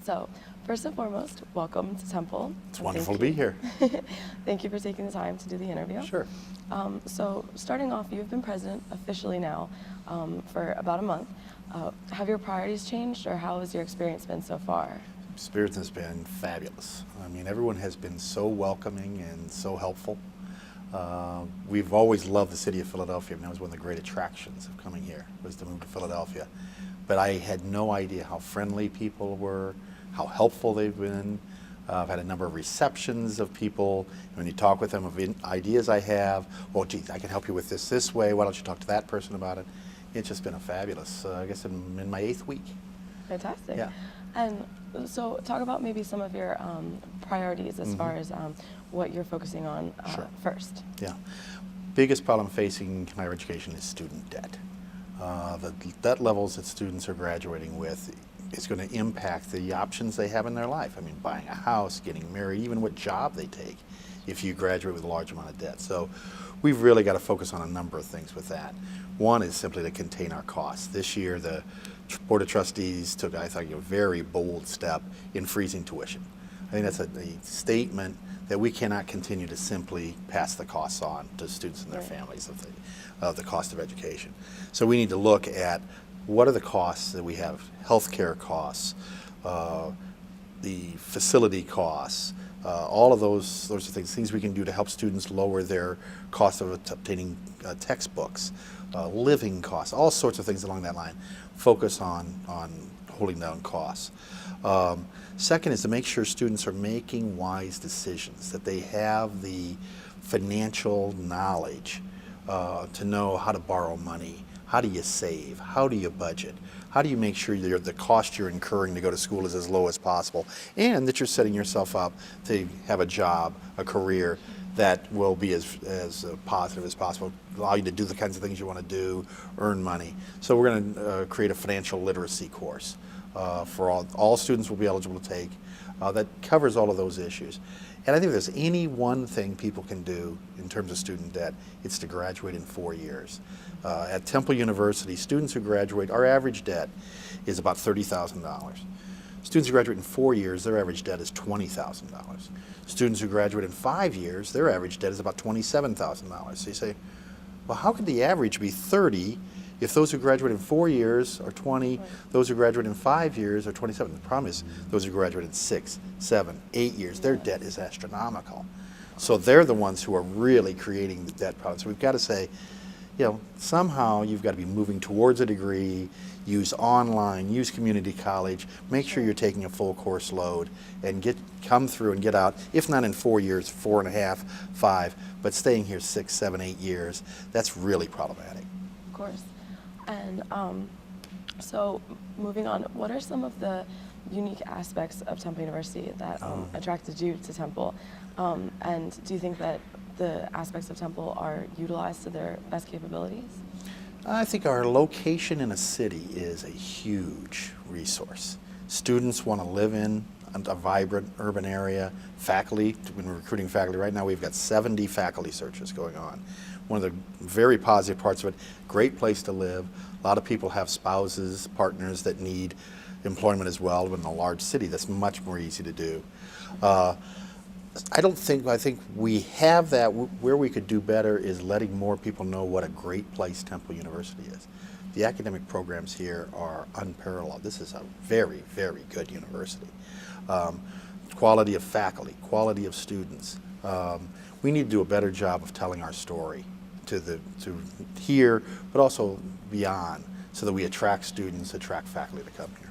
So, first and foremost, welcome to Temple. It's wonderful to be here. Thank you for taking the time to do the interview. Sure. So, starting off, you've been president officially now for about a month. Have your priorities changed, or how has your experience been so far? Experience has been fabulous. I mean, everyone has been so welcoming and so helpful. We've always loved the city of Philadelphia, and that was one of the great attractions of coming here, was to move to Philadelphia. But I had no idea how friendly people were, how helpful they've been. I've had a number of receptions of people. When you talk with them of ideas I have, well, gee, I can help you with this way. Why don't you talk to that person about it? It's just been a fabulous, I guess I'm in my 8th week. Fantastic. Yeah. And so talk about maybe some of your priorities as far as what you're focusing on Sure. first. Yeah. Biggest problem facing higher education is student debt. The debt levels that students are graduating with is going to impact the options they have in their life. I mean, buying a house, getting married, even what job they take if you graduate with a large amount of debt. So we've really got to focus on a number of things with that. One is simply to contain our costs. This year, the Board of Trustees took, I think, a very bold step in freezing tuition. I think that's a statement that we cannot continue to simply pass the costs on to students and their families of the cost of education. So we need to look at what are the costs that we have: healthcare costs, the facility costs, all of those sorts of things we can do to help students lower their cost of obtaining textbooks, living costs, all sorts of things along that line. Focus on holding down costs. Second is to make sure students are making wise decisions, that they have the financial knowledge to know how to borrow money, how do you save, how do you budget, how do you make sure the cost you're incurring to go to school is as low as possible, and that you're setting yourself up to have a job, a career that will be as positive as possible, allow you to do the kinds of things you want to do, earn money. So we're going to create a financial literacy course for all students will be eligible to take that covers all of those issues. And I think if there's any one thing people can do in terms of student debt, it's to graduate in 4 years. At Temple University, students who graduate, our average debt is about $30,000. Students who graduate in 4 years, their average debt is $20,000. Students who graduate in 5 years, their average debt is about $27,000. So you say, well, how could the average be 30 if those who graduate in 4 years are 20, those who graduate in 5 years are 27? The problem is those who graduate in 6, 7, 8 years, their debt is astronomical. So they're the ones who are really creating the debt problem. So we've got to say, you know, somehow you've got to be moving towards a degree, use online, use community college, make sure you're taking a full course load and come through and get out, if not in 4 years, 4.5, 5, but staying here 6, 7, 8 years, that's really problematic. Of course. And so moving on, what are some of the unique aspects of Temple University that attracted you to Temple? And do you think that the aspects of Temple are utilized to their best capabilities? I think our location in a city is a huge resource. Students want to live in a vibrant urban area. Faculty, when we're recruiting faculty right now, we've got 70 faculty searches going on. One of the very positive parts of it, great place to live. A lot of people have spouses, partners that need employment as well. In a large city, that's much more easy to do. I think we have that. Where we could do better is letting more people know what a great place Temple University is. The academic programs here are unparalleled. This is a very, very good university. Quality of faculty, quality of students. We need to do a better job of telling our story to here, but also beyond, so that we attract students, attract faculty to come here.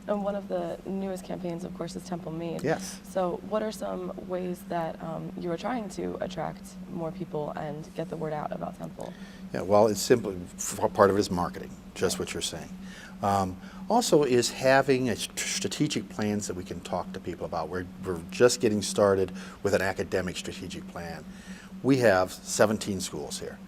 And one of the newest campaigns, of course, is Temple Made. Yes. So what are some ways that you are trying to attract more people and get the word out about Temple? Yeah, well, it's simply, part of it is marketing, just what you're saying. Also is having strategic plans that we can talk to people about. We're just getting started with an academic strategic plan. We have 17 schools here,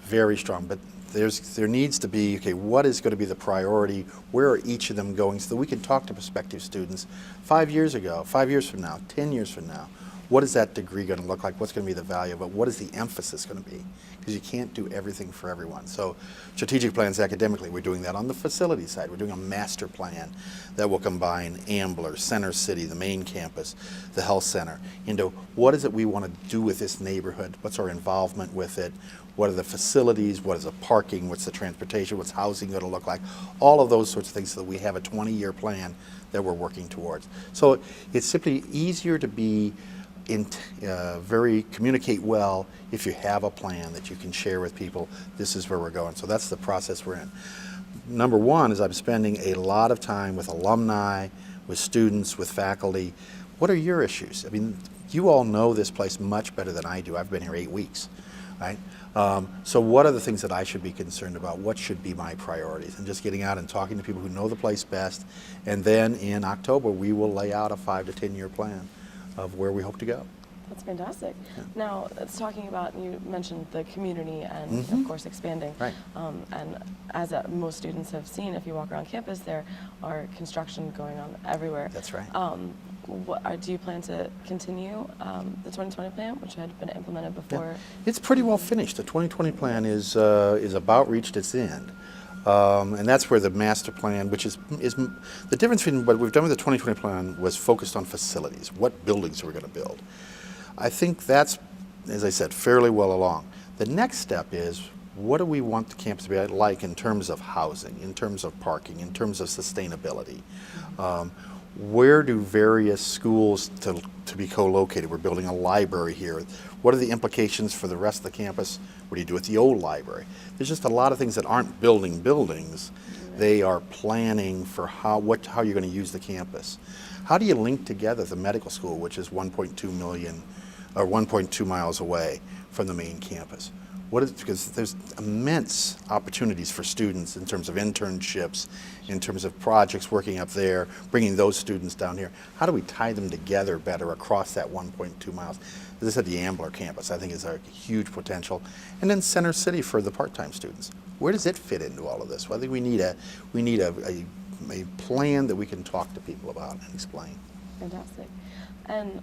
very strong, but there needs to be, okay, what is going to be the priority? Where are each of them going, so that we can talk to prospective students 5 years from now, 10 years from now. what is that degree going to look like? What's going to be the value of it? What is the emphasis going to be? Because you can't do everything for everyone. So strategic plans academically, we're doing that on the facility side. We're doing a master plan that will combine Ambler, Center City, the main campus, the health center, into what is it we want to do with this neighborhood? What's our involvement with it? What are the facilities? What is the parking? What's the transportation? What's housing going to look like? All of those sorts of things, so that we have a 20-year plan that we're working towards. So it's simply easier to be communicate well if you have a plan that you can share with people. This is where we're going. So that's the process we're in. Number one is I'm spending a lot of time with alumni, with students, with faculty. What are your issues? I mean, you all know this place much better than I do. I've been here 8 weeks, right? So what are the things that I should be concerned about? What should be my priorities? And just getting out and talking to people who know the place best. And then in October, we will lay out a 5 to 10 year plan of where we hope to go. That's fantastic. Yeah. Now, it's talking about, you mentioned the community and, Mm-hmm. of course, expanding. Right. And as most students have seen, if you walk around campus, there are construction going on everywhere. That's right. Do you plan to continue the 2020 plan, which had been implemented before? Yeah. It's pretty well finished. The 2020 plan is about reached its end. And that's where the master plan, which is the difference between what we've done with the 2020 plan was focused on facilities. What buildings are we going to build? I think that's, as I said, fairly well along. The next step is, what do we want the campus to be like in terms of housing, in terms of parking, in terms of sustainability? Where do various schools to be co-located? We're building a library here. What are the implications for the rest of the campus? What do you do with the old library? There's just a lot of things that aren't building buildings. They are planning for how you're going to use the campus. How do you link together the medical school, which is 1.2 miles away from the main campus? Because there's immense opportunities for students in terms of internships, in terms of projects working up there, bringing those students down here. How do we tie them together better across that 1.2 miles? As I said, the Ambler campus, I think, is a huge potential. And then Center City for the part-time students. Where does it fit into all of this? Well, I think we need a plan that we can talk to people about and explain. Fantastic. And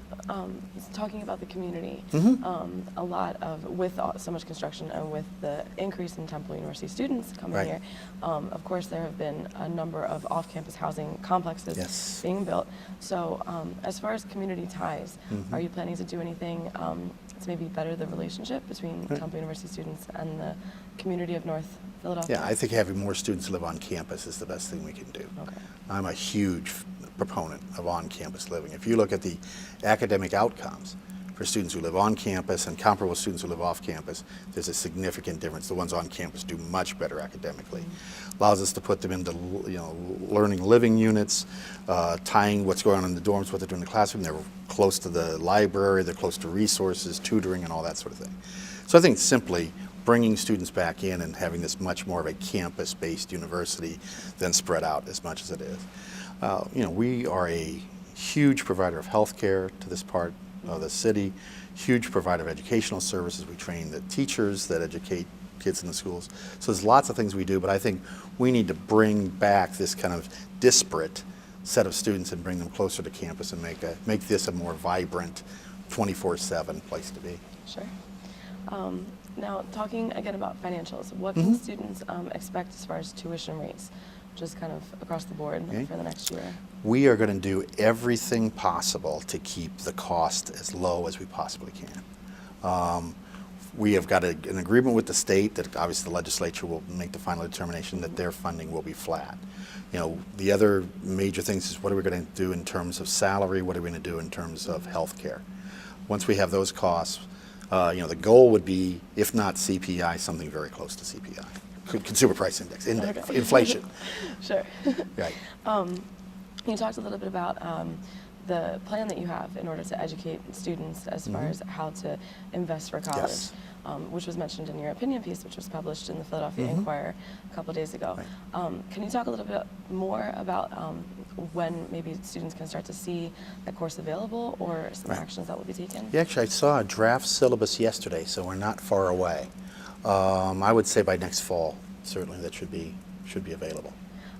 talking about the community, Mm-hmm. a lot of, with so much construction and with the increase in Temple University students coming Right. here, of course there have been a number of off-campus housing complexes Yes. being built. So as far as community ties, Mm-hmm. are you planning to do anything to maybe better the relationship between Temple University students and the community of North Philadelphia? Yeah, I think having more students live on campus is the best thing we can do. Okay. I'm a huge proponent of on-campus living. If you look at the academic outcomes for students who live on campus and comparable students who live off campus, there's a significant difference. The ones on campus do much better academically. Allows us to put them into learning living units, tying what's going on in the dorms, what they're doing in the classroom. They're close to the library, they're close to resources, tutoring, and all that sort of thing. So I think simply bringing students back in and having this much more of a campus-based university than spread out as much as it is. We are a huge provider of health care to this part of the city, huge provider of educational services. We train the teachers that educate kids in the schools. So there's lots of things we do, but I think we need to bring back this kind of disparate set of students and bring them closer to campus and make this a more vibrant 24/7 place to be. Sure. Now, talking again about financials, what can students expect as far as tuition rates, just kind of across the board for the next year? We are going to do everything possible to keep the cost as low as we possibly can. We have got an agreement with the state that obviously the legislature will make the final determination that their funding will be flat. The other major things is, what are we going to do in terms of salary? What are we going to do in terms of health care? Once we have those costs, the goal would be, if not CPI, something very close to CPI. Consumer Price Index, Okay. inflation. Sure. Right. You talked a little bit about the plan that you have in order to educate students as far as how to invest for college, Yes. which was mentioned in your opinion piece, which was published in the Philadelphia Inquirer a couple of days ago. Right. Can you talk a little bit more about when maybe students can start to see that course available, or some Right. actions that will be taken? Yeah, actually, I saw a draft syllabus yesterday, so we're not far away. I would say by next fall, certainly that should be available.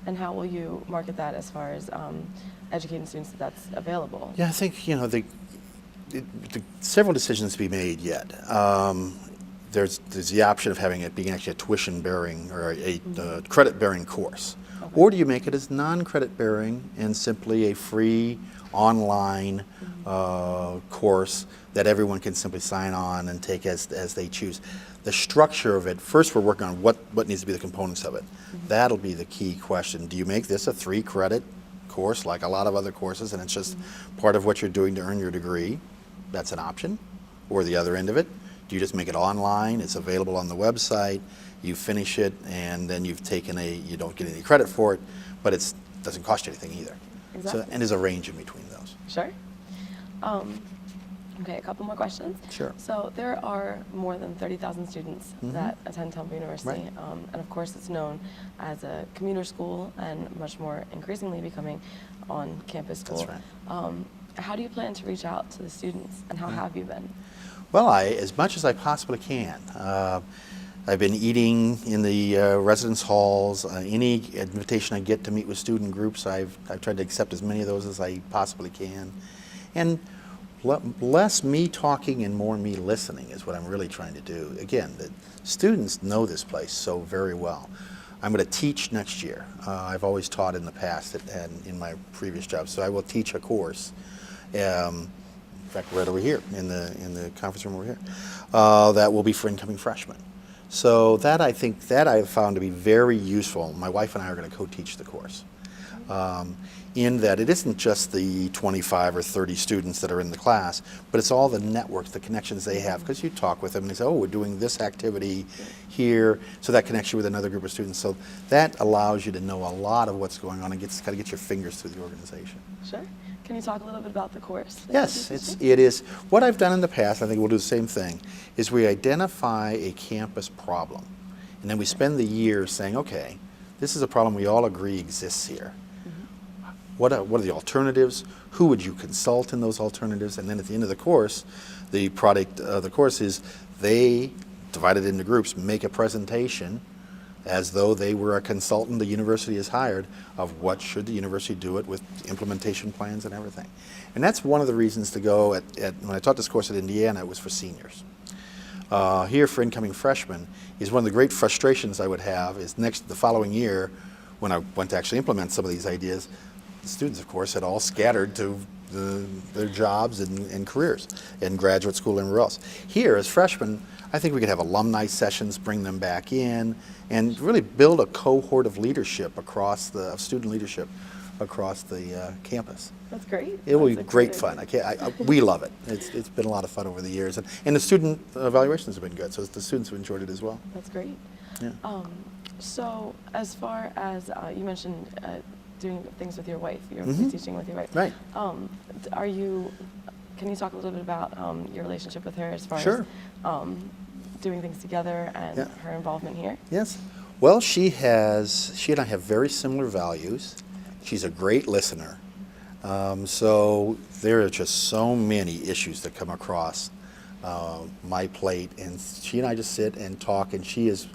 And how will you market that as far as educating students that that's available? Yeah, I think several decisions to be made yet. There's the option of having it being actually a tuition-bearing or a credit-bearing course. Okay. Or do you make it as non-credit-bearing and simply a free online course that everyone can simply sign on and take as they choose? The structure of it, first we're working on what needs to be the components of it. That'll be the key question. Do you make this a 3-credit course like a lot of other courses and it's just part of what you're doing to earn your degree? That's an option. Or the other end of it, do you just make it online, it's available on the website, you finish it, and then you've taken you don't get any credit for it, but it doesn't cost you anything either. Exactly. So, and there's a range in between those. Sure. Okay, a couple more questions. Sure. So there are more than 30,000 students that attend Temple University, Right. And of course it's known as a commuter school and much more increasingly becoming on-campus school. That's right. How do you plan to reach out to the students, and how have you been? Well, as much as I possibly can. I've been eating in the residence halls. Any invitation I get to meet with student groups, I've tried to accept as many of those as I possibly can. And less me talking and more me listening is what I'm really trying to do. Again, the students know this place so very well. I'm going to teach next year. I've always taught in the past and in my previous job, so I will teach a course. In fact, right over here in the conference room over here, that will be for incoming freshmen. So that I think that I've found to be very useful. My wife and I are going to co-teach the course. In that it isn't just the 25 or 30 students that are in the class, but it's all the networks, the connections they have, because you talk with them and they say, oh, we're doing this activity here, so that connects you with another group of students. So that allows you to know a lot of what's going on and kind of get your fingers through the organization. Sure. Can you talk a little bit about the course? Yes, it is. What I've done in the past, I think we'll do the same thing, is we identify a campus problem. And then we spend the year saying, okay, this is a problem we all agree exists here. What are the alternatives? Who would you consult in those alternatives? And then at the end of the course, the product of the course is they, divided into groups, make a presentation as though they were a consultant the university has hired of what should the university do it with implementation plans and everything. And that's one of the reasons to go when I taught this course at Indiana, it was for seniors. Here for incoming freshmen is one of the great frustrations I would have is the following year when I went to actually implement some of these ideas, the students, of course, had all scattered to their jobs and careers in graduate school and everywhere else. Here, as freshmen, I think we could have alumni sessions, bring them back in, and really build a cohort of leadership of student leadership across the campus. That's great. It will be great fun. We love it. It's been a lot of fun over the years, and the student evaluations have been good. So the students have enjoyed it as well. That's great. Yeah. So as far as you mentioned doing things with your wife, you're teaching with your wife. Right. Can you talk a little bit about your relationship with her as far Sure. as doing things together and Yeah. her involvement here? Yes. Well, she and I have very similar values. She's a great listener. So there are just so many issues that come across my plate, and she and I just sit and talk, and she has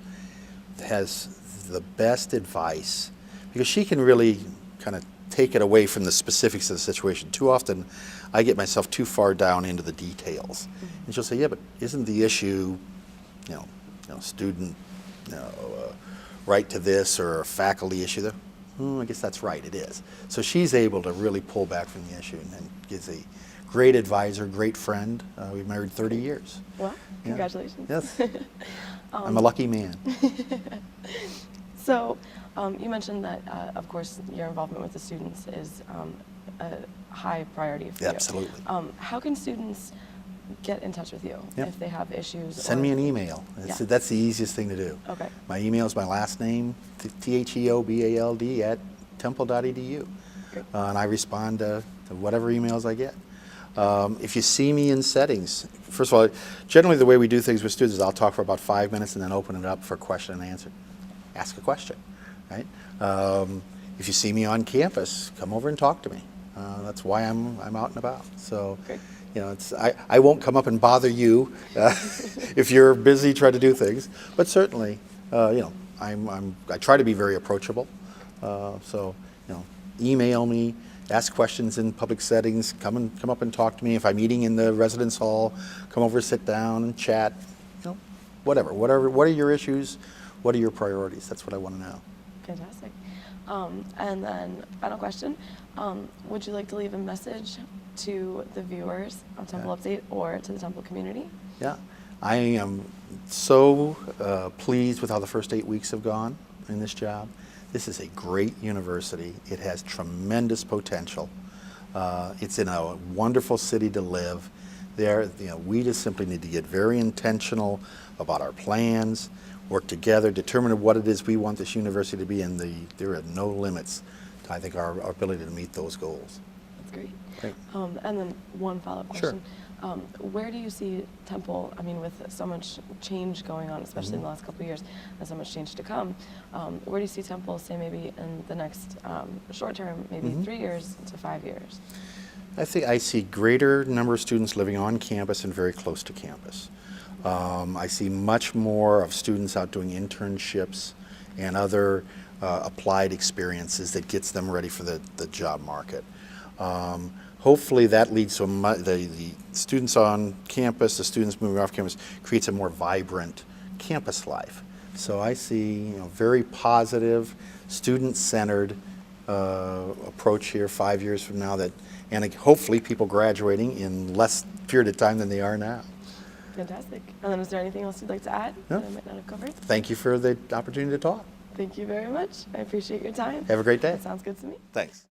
the best advice because she can really kind of take it away from the specifics of the situation. Too often I get myself too far down into the details. And she'll say, yeah, but isn't the issue, student right to this or a faculty issue there? I guess that's right, it is. So she's able to really pull back from the issue and is a great advisor, great friend. We've married 30 years. Well, congratulations. Yes. I'm a lucky man. So you mentioned that, of course, your involvement with the students is a high priority for you. Absolutely. How can students get in touch with you if they have issues? Send me an email. That's the easiest thing to do. Okay. My email is my last name, Theobald @temple.edu. And I respond to whatever emails I get. If you see me in settings, first of all, generally the way we do things with students is I'll talk for about 5 minutes and then open it up for question and answer. Ask a question, right? If you see me on campus, come over and talk to me. That's why I'm out and about. So, Great. I won't come up and bother you if you're busy trying to do things. But certainly, I try to be very approachable. So, email me. ask questions in public settings, come up and talk to me. If I'm eating in the residence hall, come over, sit down and chat, you know, whatever. What are your issues? What are your priorities? That's what I want to know. Fantastic. And then final question, would you like to leave a message to the viewers of Temple Update or to the Temple community? Yeah, I am so pleased with how the first 8 weeks have gone in this job. This is a great university. It has tremendous potential. It's in a wonderful city to live. There, we just simply need to get very intentional about our plans, work together, determine what it is we want this university to be, and there are no limits to, I think, our ability to meet those goals. That's great. Great. And then one follow-up Sure. question. Where do you see Temple, I mean, with so much change going on, especially in the last couple of years, and so much change to come, where do you see Temple, say, maybe in the next short term, maybe 3 years to 5 years? I think I see greater number of students living on campus and very close to campus. I see much more of students out doing internships and other applied experiences that gets them ready for the job market. Hopefully that leads to the students on campus, the students moving off campus, creates a more vibrant campus life. So I see very positive, student-centered approach here 5 years from now, and hopefully people graduating in less period of time than they are now. Fantastic. And then is there anything else you'd like to add No. that I might not have covered? Thank you for the opportunity to talk. Thank you very much. I appreciate your time. Have a great day. That sounds good to me. Thanks.